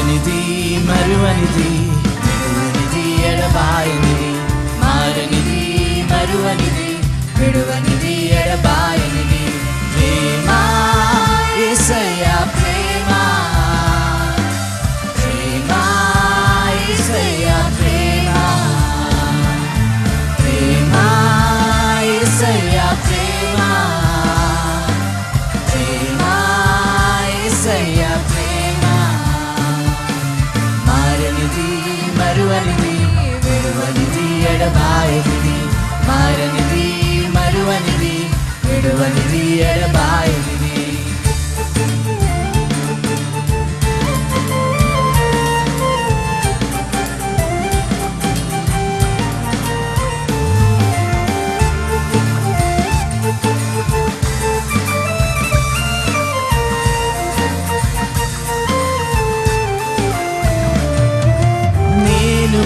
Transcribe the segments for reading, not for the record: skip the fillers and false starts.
మారనిది మరువనిది విడువనిది ఎడబాయనిది మారనిది మరువనిది విడువనిది ఎడబాయనిది ప్రేమ యేసయ్యా ప్రేమ ప్రేమ యేసయ్యా ప్రేమ ప్రేమ యేసయ్యా ప్రేమ ప్రేమ యేసయ్యా ప్రేమ మారనిది మరువనిది విడువనిది ఎడబాయనిది మారనిది మరువనిది విడువనిది ఎడబాయనిది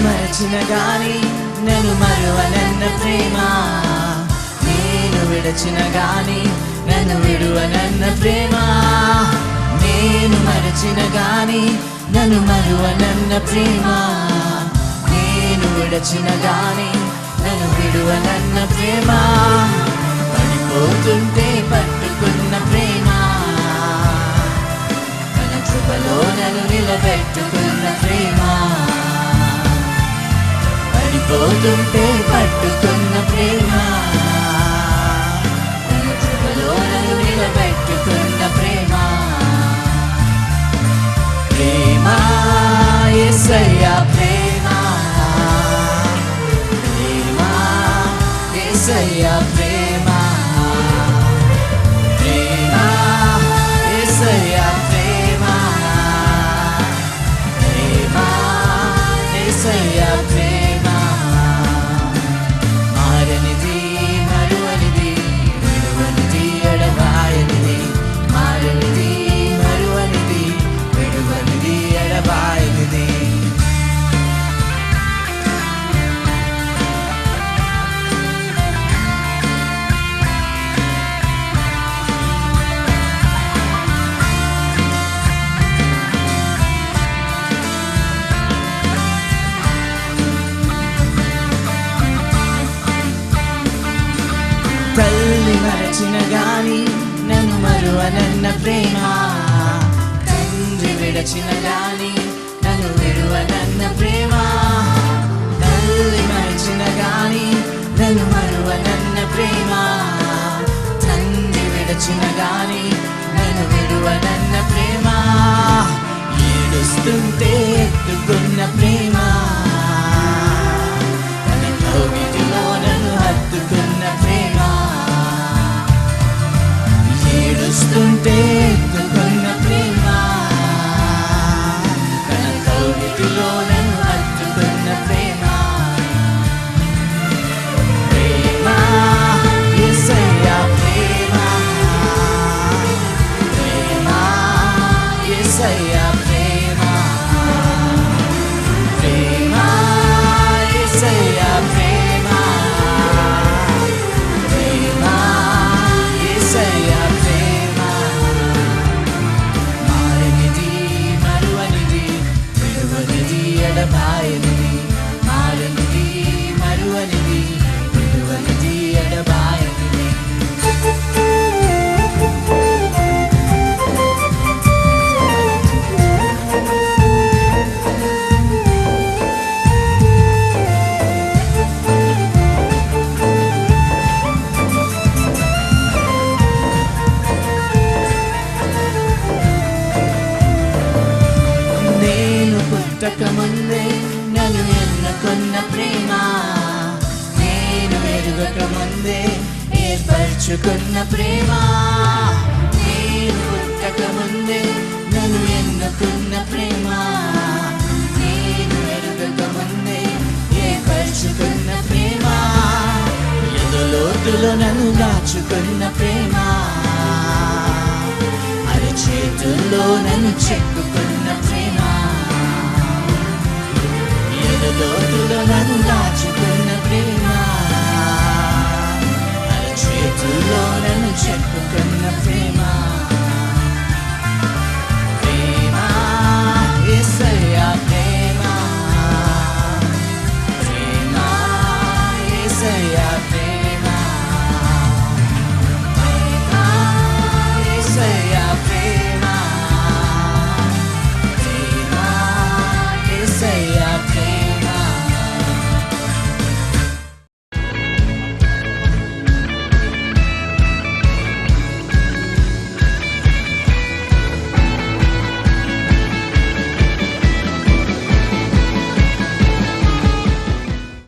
మరచిన గాని నన్ను మరువనన్న ప్రేమ నేను విడచిన గాని నన్ను విడువనన్న ప్రేమ నేను మరచిన గాని నన్ను మరువనన్న ప్రేమ నేను విడచిన గాని నన్ను విడువనన్న ప్రేమ పడిపోతుంటే పట్టుకున్న ప్రేమ తన కృపలో నన్ను నిలబెట్టుకున్న ప్రేమ పడిపోతుంటే పట్టుకున్న ప్రేమ తన కృపలో నన్ను నిలబెట్టుకున్న ప్రేమ ప్రేమ యేసయ్యా ప్రేమ ప్రేమ యేసయ్యా ప్రేమ ప్రేమ యేసయ్యా ప్రేమ ప్రేమ యేసయ్యా ప్రేమ మారనిది మరువనిది విడువనిది ఎడబాయనిది మారనిది మరువనిది విడువనిది ఎడబాయనిది తల్లి మరచిన గాని నన్ను మరువనన్న ప్రేమ తండ్రి విడచిన గాని నన్ను విడువనన్న ప్రేమ తల్లి మరచిన గాని నన్ను మరువనన్న ప్రేమ తండ్రి విడచిన గాని నన్ను విడువనన్న ప్రేమ ఏడుస్తుంటే ఎత్తుకున్న ప్రేమ తన కౌగిలిలో నన్ను హత్తుకున్న ప్రేమ ఏడుస్తుంటే ఎత్తుకున్న ప్రేమ తన కౌగిలిలో నన్ను హత్తుకున్న ప్రేమ ప్రేమ యేసయ్యా ప్రేమ ప్రేమ యేసయ్యా ప్రేమ ప్రేమ యేసయ్యా ప్రేమ ప్రేమ యేసయ్యా ప్రేమ మారనిది మరువనిది విడువనిది ఎడబాయనిది మారనిది మరువనిది విడువనిది ఎడబాయనిది నేను పుట్టక ముందే నన్ను ఎన్నుకున్న ప్రేమ నేను ఎరుగక ముందే ఏర్పరచుకున్న ప్రేమ నేను పుట్టక ముందే నన్ను ఎన్నుకున్న ప్రేమ నేను ఎరుగక ముందే ఏర్పరచుకున్న ప్రేమ ఎదలోతులో నన్ను దాచుకున్న ప్రేమ అరచేతుల్లో నన్ను చెక్కుకున్న ప్రేమ ఎదలోతులో నన్ను దాచుకున్న ప్రేమ అరచేతుల్లో నన్ను చెక్కుకున్న ప్రేమ